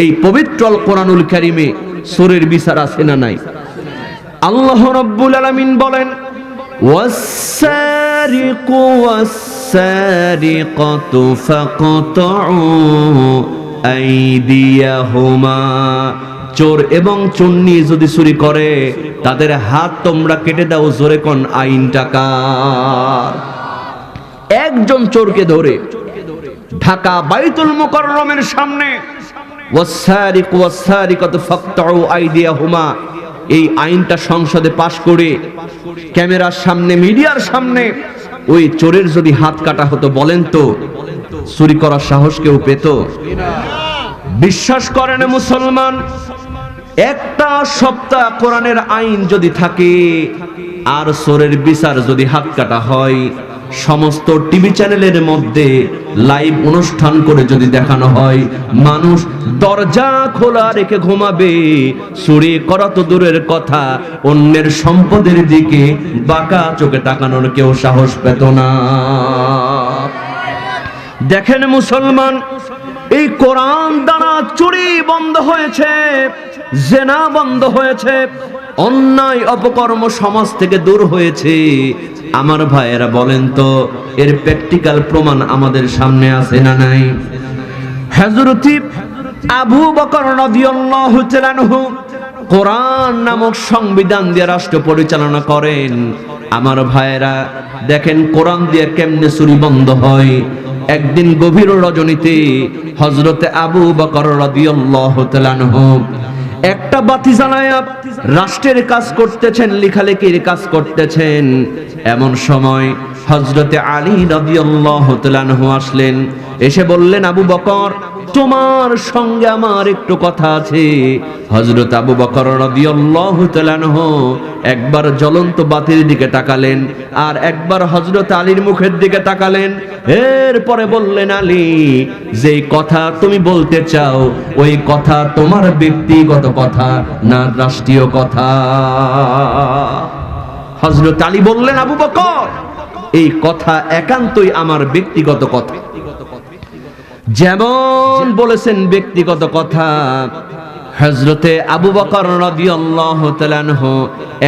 এই পবিত্র আল কোরআনুল কারীমে চোরের বিচার আছে না নাই? আল্লাহ রাব্বুল আলামিন বলেন, ওয়াস-সারিকু ওয়াস-সারিকাতু ফাকতাউ আইদিয়াহুমা, চোর এবং চুন্নি যদি চুরি করে তাদের হাত তোমরা কেটে দাও। জোরে কোন আইনটা কার? একজন চোরকে ধরে ঢাকা বাইতুল মুকাররমের সামনে ওয়াস-সারিকু ওয়াস-সারিকাতু ফাকতাউ আইদিয়াহুমা, এই আইনটা সংসদে পাশ করে ক্যামেরার সামনে, মিডিয়ার সামনে ওই চোরের যদি হাত কাটা হতো, বলেন তো চুরি করার সাহস কেউ পেত? বিশ্বাস করেন মুসলমান, একটা সপ্তাহ কোরআনের আইন যদি থাকে আর চোরের বিচার যদি হাত কাটা হয়, সমস্ত টিভি চ্যানেলের মধ্যে লাইভ অনুষ্ঠান করে যদি দেখানো হয়, মানুষ দরজা খোলা রেখে ঘুমাবে। চুরি করা তো দূরের কথা, অন্যের সম্পদের দিকে বাঁকা চোখে তাকানোর কেউ সাহস পেত না। দেখেন মুসলমান, এই কোরআন দ্বারা চুরি বন্ধ হয়েছে, জেনা বন্ধ হয়েছে, অন্যায় অপকর্ম সমাজ থেকে দূর হয়েছে। আমার ভাইয়েরা বলেন তো, এর প্র্যাকটিক্যাল প্রমাণ আমাদের সামনে আছে না নাই? হযরত আবু বকর রাদিয়াল্লাহু তাআলা আনহু কোরআন নামক সংবিধান দিয়ে রাষ্ট্র পরিচালনা করেন। আমার ভাইয়েরা দেখেন কোরআন দিয়ে কেমনে চুরি বন্ধ হয়। একদিন গভীর রজনীতে হযরত আবু বকর রাদিয়াল্লাহু তাআলা আনহু একটা বাতি জ্বালায়া রাষ্ট্রের কাজ করতেছেন, লেখালেখির কাজ করতেছেন। এমন সময় হযরতে আলী রাদিয়াল্লাহু তাআলা আনহু আসলেন, এসে বললেন, আবু বকর, তোমার সঙ্গে আমার একটু কথা আছে। হযরত আবু বকর রাদিয়াল্লাহু তাআলা আনহু একবার জ্বলন্ত বাতির দিকে তাকালেন আর একবার হযরত আলীর মুখের দিকে তাকালেন। এরপরে বললেন, আলী, যেই কথা তুমি বলতে চাও ওই কথা তোমার ব্যক্তিগত কথা না রাষ্ট্রীয় কথা? হযরত আলী বললেন, আবু বকর, এই কথা একান্তই আমার ব্যক্তিগত কথা। যেমন বলেছেন ব্যক্তিগত কথা, হযরতে আবু বকর রাদিয়াল্লাহু তাআলা আনহু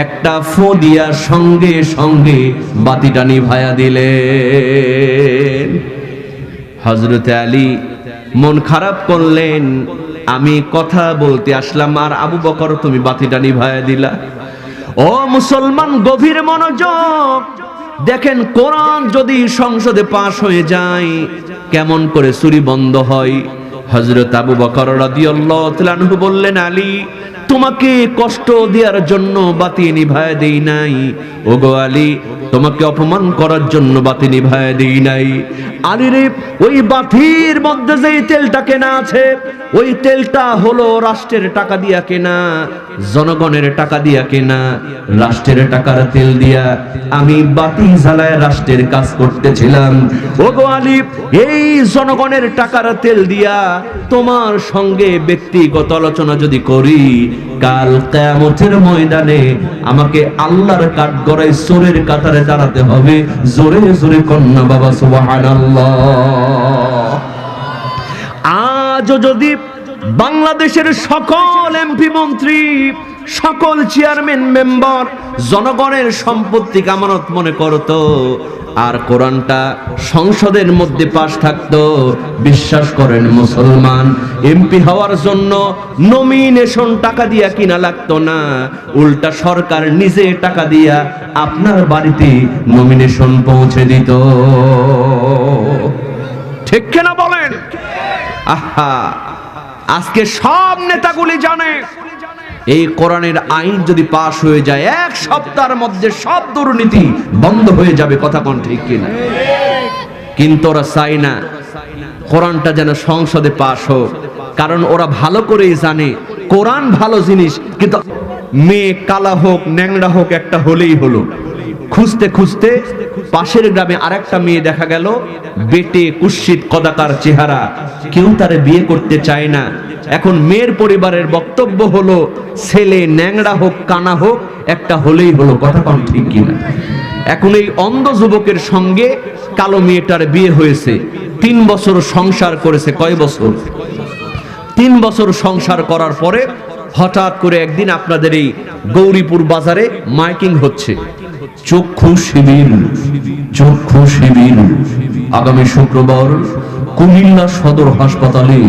একটা ফু দিয়া সঙ্গে সঙ্গে বাতিটা নিভায়া দিলেন। হযরতে আলী মন খারাপ করলেন, আমি কথা বলতে আসলাম আর আবু বকর তুমি বাতিটা নিভায়া দিলা। ও মুসলমান, গভীর মনোযোগ। দেখেন কোরআন যদি সংসদে পাশ হয়ে যায় কেমন করে চুরি বন্ধ হয়। হযরত আবু বকর রাদিয়াল্লাহু তাআলা আনহু বললেন, আলী, তোমাকে কষ্ট দেওয়ার জন্য বাতি নিভায়া দেই নাই। ওগো আলী, তোমাকে অপমান করার জন্য বাতি নিভায়া দেই নাই। আলী রে, ওই বাতির মধ্যে যে তেলটা কেনা আছে ওই তেলটা হলো রাষ্ট্রের টাকা দিয়া কেনা, জনগণের টাকা দিয়া কেনা। রাষ্ট্রের টাকার তেল দিয়া আমি বাতি জ্বালায় রাষ্ট্রের কাজ করতেছিলাম। ওগো আলী, এই জনগণের টাকার তেল দিয়া তোমার সঙ্গে ব্যক্তিগত আলোচনা যদি করি, কাল কিয়ামতের ময়দানে আমাকে আল্লাহর কাঠগড়ায় চোরের কাতারে দাঁড়াতে হবে। জোরে জোরে কন্যা বাবা সুবহানাল্লাহ। আজও যদি বাংলাদেশের সকল এমপি মন্ত্রী, সকল চেয়ারম্যান মেম্বার জনগণের সম্পত্তিকে আমানত মনে করতো আর কোরআনটা সংসদের মধ্যে পাশ থাকতো, বিশ্বাস করেন মুসলমান, এমপি হওয়ার জন্য নমিনেশন টাকা দিয়া কিনা লাগতো না, উল্টা সরকার নিজে টাকা দিয়া আপনার বাড়িতে নমিনেশন পৌঁছে দিত। ঠিক কিনা বলেন? আহা, আজকে সব নেতাগুলি জানে এই কোরআনের আইন যদি পাশ হয়ে যায় এক সপ্তাহের মধ্যে সব দুর্নীতি বন্ধ হয়ে যাবে। কথা কোন ঠিক কিনা? কিন্তু ওরা চায় না কোরআনটা যেন সংসদে পাশ হোক, কারণ ওরা ভালো করেই জানে কোরআন ভালো জিনিস, কিন্তু মেয়ে কালা হোক ন্যাংরা হোক একটা হলেই হলো। খুঁজতে খুঁজতে পাশের গ্রামে আরেকটা মেয়ে দেখা গেল, বেটে কুৎসিত কদাকার চেহারা, কেউ তারে বিয়ে করতে চায় না। এখন মেয়ের পরিবারের বক্তব্য হলো ছেলে ন্যাংরা হোক কানা হোক একটা হলেই হলো। কথা কোন ঠিক কিনা? এখন এই অন্ধ যুবকের সঙ্গে কালো মেয়েটার বিয়ে হয়েছে, 3 বছর সংসার করেছে। কয় বছর? 3 বছর সংসার করার পরে হঠাৎ করে একদিন আপনাদের এই গৌরীপুর বাজারে মাইকিং হচ্ছে, চক্ষু শিবির, চক্ষু শিবির। আগামী শুক্রবার কুমিল্লা সদর হাসপাতালে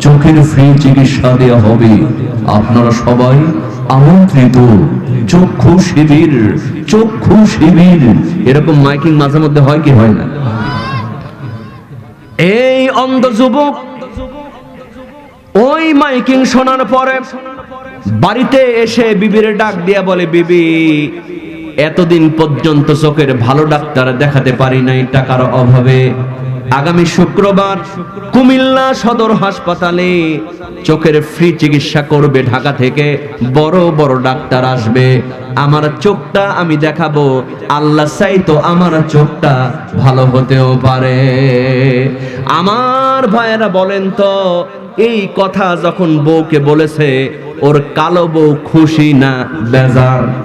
চোখের ফ্রি চিকিৎসা দেওয়া হবে, আপনারা সবাই আমন্ত্রিত। চক্ষু শিবির, চক্ষু শিবির। এরকম মাইকিং মাঝে মধ্যে হয় কি হয় না? এই অন্ধ যুবক ওই মাইকিং শোনার পরে বাড়িতে এসে বিবির ডাক দিয়া বলে, বিবি, এতদিন পর্যন্ত চোখের ভালো ডাক্তার দেখাতে পারি নাই টাকার অভাবে। আগামী শুক্রবার কুমিল্লা সদর হাসপাতালে চোখের ফ্রি চিকিৎসা করবে, ঢাকা থেকে বড় বড় ডাক্তার আসবে। আমার চোখটা আমি দেখাবো, আল্লাহ চাইতো আমার চোখটা ভালো হতেও পারে। আমার ভাইয়েরা বলেন তো, এই কথা যখন বউকে বলেছে, ওর কালো বউ খুশি না বেজার?